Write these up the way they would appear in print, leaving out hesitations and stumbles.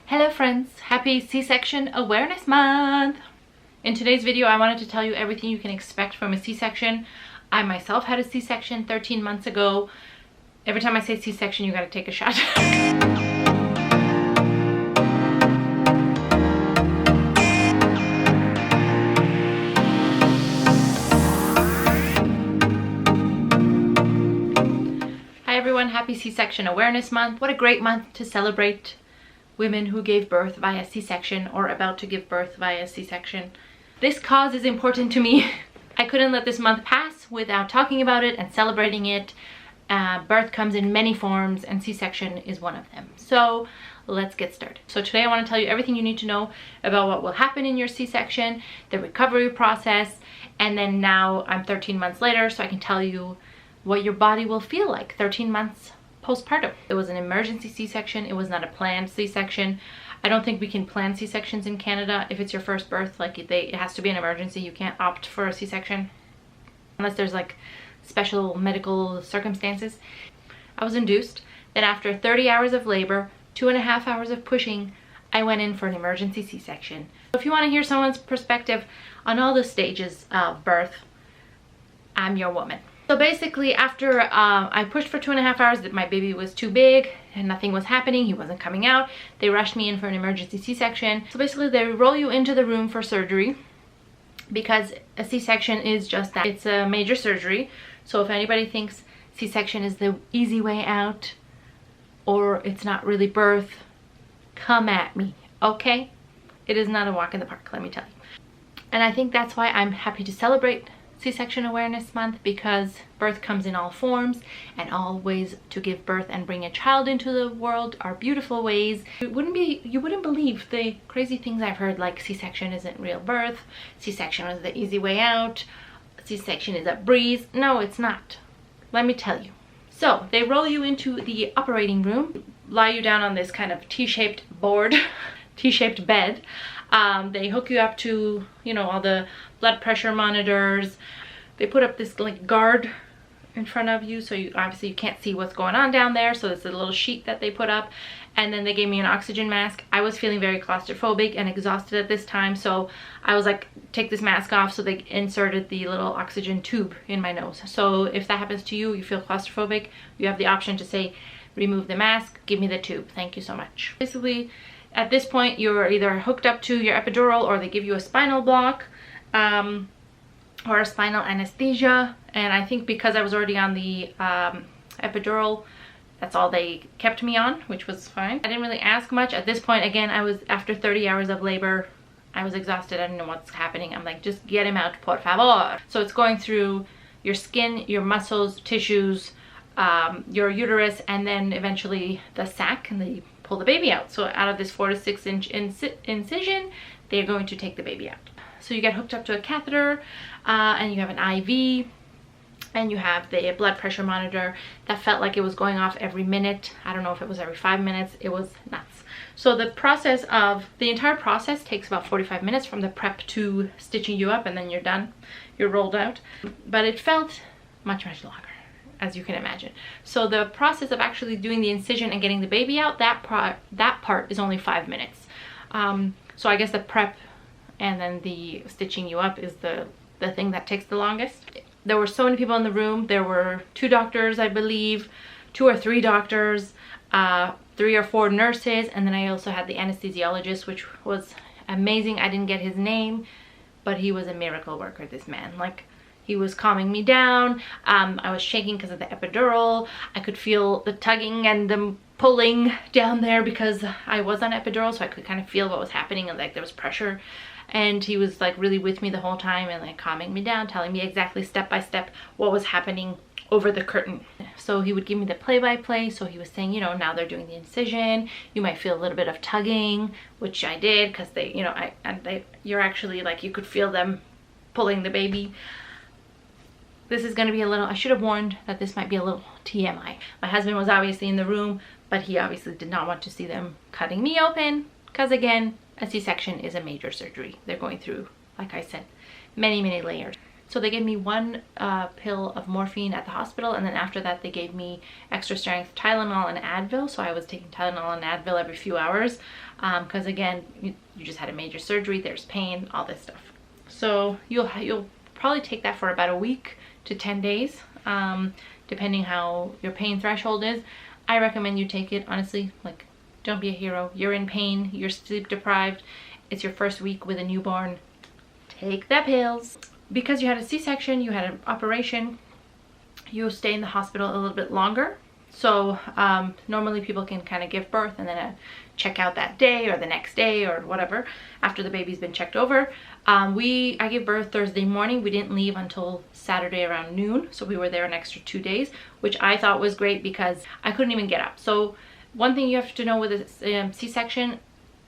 Hello friends, happy C-section awareness month! In today's video I wanted to tell you everything you can expect from a C-section. I myself had a C-section 13 months ago. Every time I say C-section you gotta take a shot. Hi everyone, happy C-section awareness month. What a great month to celebrate women who gave birth via C-section or about to give birth via C-section. This cause is important to me. I couldn't let this month pass without talking about it and celebrating it. Birth comes in many forms and C-section is one of them. So let's get started. So today I want to tell you everything you need to know about what will happen in your C-section, the recovery process, and then now I'm 13 months later, so I can tell you what your body will feel like 13 months postpartum. It was an emergency C-section. It was not a planned C-section. I don't think we can plan C-sections in Canada. If it's your first birth, like it has to be an emergency. You can't opt for a C-section unless there's like special medical circumstances. I was induced. Then after 30 hours of labor, 2.5 hours of pushing, I went in for an emergency C-section. If you want to hear someone's perspective on all the stages of birth, I'm your woman. So basically after I pushed for 2.5 hours, that my baby was too big and nothing was happening, he wasn't coming out, they rushed me in for an emergency C-section. So basically they roll you into the room for surgery because a C-section is just that. It's a major surgery. So if anybody thinks C-section is the easy way out or it's not really birth, come at me, okay? It is not a walk in the park, let me tell you. And I think that's why I'm happy to celebrate C-section awareness month, because birth comes in all forms and all ways to give birth and bring a child into the world are beautiful ways. You wouldn't believe the crazy things I've heard, like C-section isn't real birth, C-section is the easy way out, C-section is a breeze. No, it's not. Let me tell you. So they roll you into the operating room, lie you down on this kind of T-shaped board, T-shaped bed. They hook you up to, you know, all the blood pressure monitors. They put up this like guard in front of you, so you obviously you can't see what's going on down there. So it's a little sheet that they put up, and then they gave me an oxygen mask. I was feeling very claustrophobic and exhausted at this time, so I was like, take this mask off. So they inserted the little oxygen tube in my nose. So if that happens to you, you feel claustrophobic, you have the option to say, remove the mask, give me the tube, thank you so much. Basically, at this point, you're either hooked up to your epidural or they give you a spinal block or a spinal anesthesia. And I think because I was already on the epidural, that's all they kept me on, which was fine. I didn't really ask much. At this point, again, I was after 30 hours of labor. I was exhausted. I didn't know what's happening. I'm like, just get him out, por favor. So it's going through your skin, your muscles, tissues, your uterus, and then eventually the sac, and they pull the baby out. So out of this 4 to 6 inch incision, they're going to take the baby out. So you get hooked up to a catheter and you have an IV and you have the blood pressure monitor that felt like it was going off every minute. I don't know if it was every 5 minutes. It was nuts. So the entire process takes about 45 minutes from the prep to stitching you up, and then you're done. You're rolled out. But it felt much, much longer, as you can imagine. So the process of actually doing the incision and getting the baby out, that part is only 5 minutes. So I guess the prep and then the stitching you up is the thing that takes the longest. There were so many people in the room. There were 2 doctors, I believe, 2 or 3 doctors, 3 or 4 nurses, and then I also had the anesthesiologist, which was amazing. I didn't get his name, but he was a miracle worker, this man. Like, he was calming me down. I was shaking because of the epidural. I could feel the tugging and the pulling down there because I was on epidural, so I could kind of feel what was happening, and like there was pressure. And he was like really with me the whole time and like calming me down, telling me exactly step by step what was happening over the curtain. So he would give me the play-by-play. So he was saying, you know, now they're doing the incision. You might feel a little bit of tugging, which I did, because they, you know, you're actually like, you could feel them pulling the baby. This is going to be a little, I should have warned that this might be a little TMI. My husband was obviously in the room, but he obviously did not want to see them cutting me open, because again, a C-section is a major surgery. They're going through, like I said, many, many layers. So they gave me one pill of morphine at the hospital, and then after that they gave me extra strength Tylenol and Advil. So I was taking Tylenol and Advil every few hours because again, you just had a major surgery, there's pain, all this stuff. So you'll probably take that for about a week to 10 days, depending how your pain threshold is. I recommend you take it, honestly. Like, don't be a hero. You're in pain, you're sleep deprived, it's your first week with a newborn. Take the pills. Because you had a C-section, you had an operation, you'll stay in the hospital a little bit longer. So normally people can kind of give birth and then check out that day or the next day or whatever after the baby's been checked over. I gave birth Thursday morning. We didn't leave until Saturday around noon, so we were there an extra 2 days, which I thought was great because I couldn't even get up. So one thing you have to know with a C-section,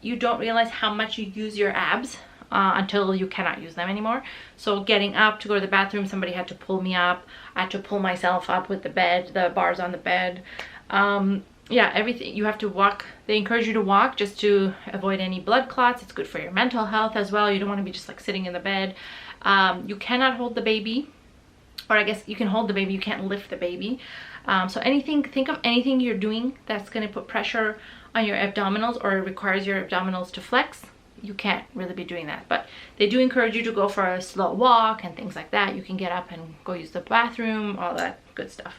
you don't realize how much you use your abs until you cannot use them anymore. So getting up to go to the bathroom, somebody had to pull me up. I had to pull myself up with the bars on the bed. Yeah, everything. You have to walk. They encourage you to walk just to avoid any blood clots. It's good for your mental health as well. You don't want to be just like sitting in the bed. You cannot hold the baby, or I guess you can hold the baby, you can't lift the baby. So think of anything you're doing that's going to put pressure on your abdominals or requires your abdominals to flex. You can't really be doing that, but they do encourage you to go for a slow walk and things like that. You can get up and go use the bathroom, all that good stuff.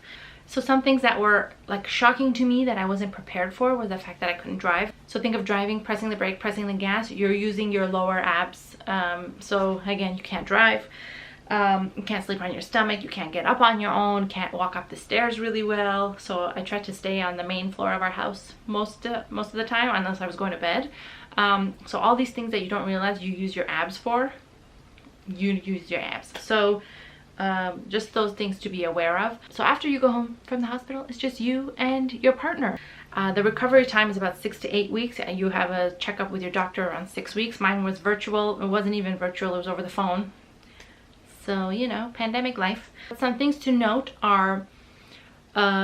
So some things that were like shocking to me that I wasn't prepared for was the fact that I couldn't drive. So think of driving, pressing the brake, pressing the gas, you're using your lower abs. So again, you can't drive, you can't sleep on your stomach, you can't get up on your own, can't walk up the stairs really well. So I tried to stay on the main floor of our house most of the time, unless I was going to bed. So all these things that you don't realize you use your abs for, you use your abs. So just those things to be aware of. So after you go home from the hospital, it's just you and your partner. The recovery time is about 6 to 8 weeks. You have a checkup with your doctor around 6 weeks. Mine was virtual. It wasn't even virtual, it was over the phone. So, you know, pandemic life. Some things to note are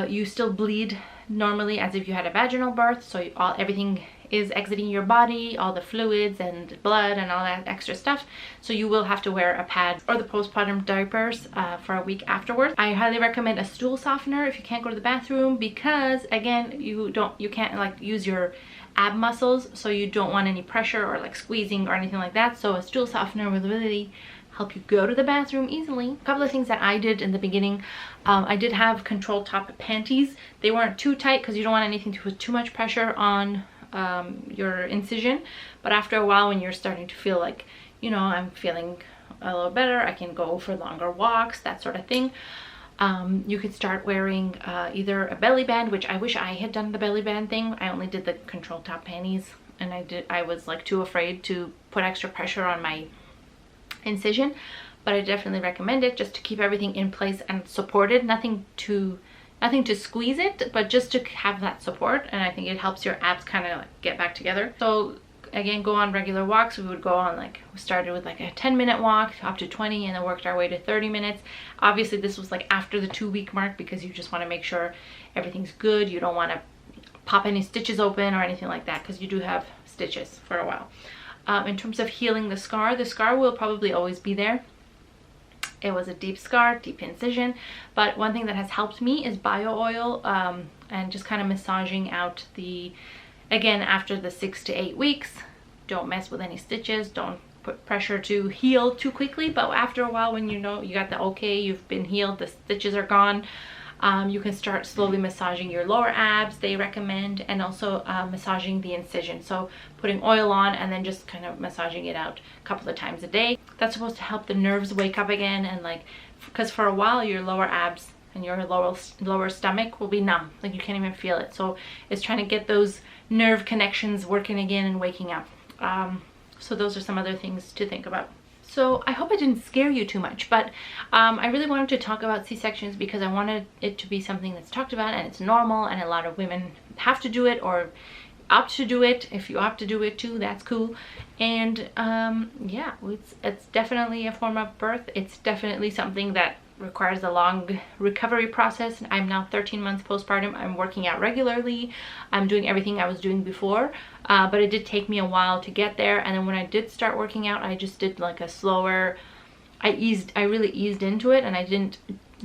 you still bleed normally as if you had a vaginal birth. So everything is exiting your body, all the fluids and blood and all that extra stuff. So you will have to wear a pad or the postpartum diapers for a week afterwards. I highly recommend a stool softener if you can't go to the bathroom, because again, you can't like use your ab muscles, so you don't want any pressure or like squeezing or anything like that. So a stool softener will really help you go to the bathroom easily. A couple of things that I did in the beginning, I did have control top panties. They weren't too tight because you don't want anything to put too much pressure on your incision, but after a while when you're starting to feel like, you know, I'm feeling a little better, I can go for longer walks, that sort of thing, you could start wearing either a belly band, which I wish I had done the belly band thing. I only did the control top panties, and I was like too afraid to put extra pressure on my incision, but I definitely recommend it just to keep everything in place and supported. Nothing to squeeze it, but just to have that support, and I think it helps your abs kind of like get back together. So again, go on regular walks. We would go on, like, we started with like a 10-minute walk up to 20 and then worked our way to 30 minutes. Obviously this was like after the 2-week mark, because you just want to make sure everything's good. You don't want to pop any stitches open or anything like that, because you do have stitches for a while. In terms of healing the scar will probably always be there. It was a deep scar, deep incision, but one thing that has helped me is bio oil, and just kind of massaging out again, after the 6 to 8 weeks, don't mess with any stitches, don't put pressure to heal too quickly, but after a while, when you know you got the okay, you've been healed, the stitches are gone, you can start slowly massaging your lower abs, they recommend, and also massaging the incision. So putting oil on and then just kind of massaging it out a couple of times a day. That's supposed to help the nerves wake up again, and like, because for a while your lower abs and your lower stomach will be numb, like you can't even feel it. So it's trying to get those nerve connections working again and waking up. So those are some other things to think about. So I hope I didn't scare you too much, but I really wanted to talk about C-sections because I wanted it to be something that's talked about and it's normal, and a lot of women have to do it or opt to do it. If you opt to do it too, that's cool. And yeah, it's definitely a form of birth. It's definitely something that requires a long recovery process. I'm now 13 months postpartum. I'm working out regularly. I'm doing everything I was doing before, but it did take me a while to get there. And then when I did start working out, I just did like a slower I really eased into it, and I didn't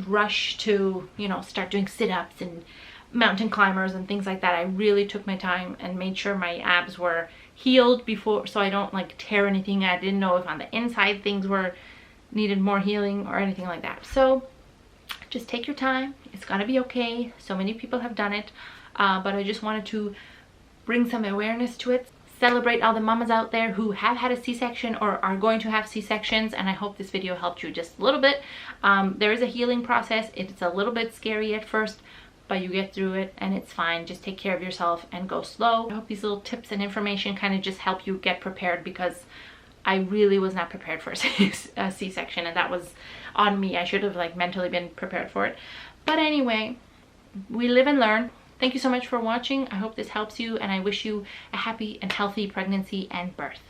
rush to, you know, start doing sit-ups and mountain climbers and things like that. I really took my time and made sure my abs were healed before, so I don't like tear anything. I didn't know if on the inside things were needed more healing or anything like that. So just take your time. It's gonna be okay. So many people have done it, but I just wanted to bring some awareness to it, celebrate all the mamas out there who have had a C-section or are going to have C-sections, and I hope this video helped you just a little bit. There is a healing process. It's a little bit scary at first, but you get through it and it's fine. Just take care of yourself and go slow. I hope these little tips and information kind of just help you get prepared, because I really was not prepared for a C-section, and that was on me. I should have like mentally been prepared for it. But anyway, we live and learn. Thank you so much for watching. I hope this helps you, and I wish you a happy and healthy pregnancy and birth.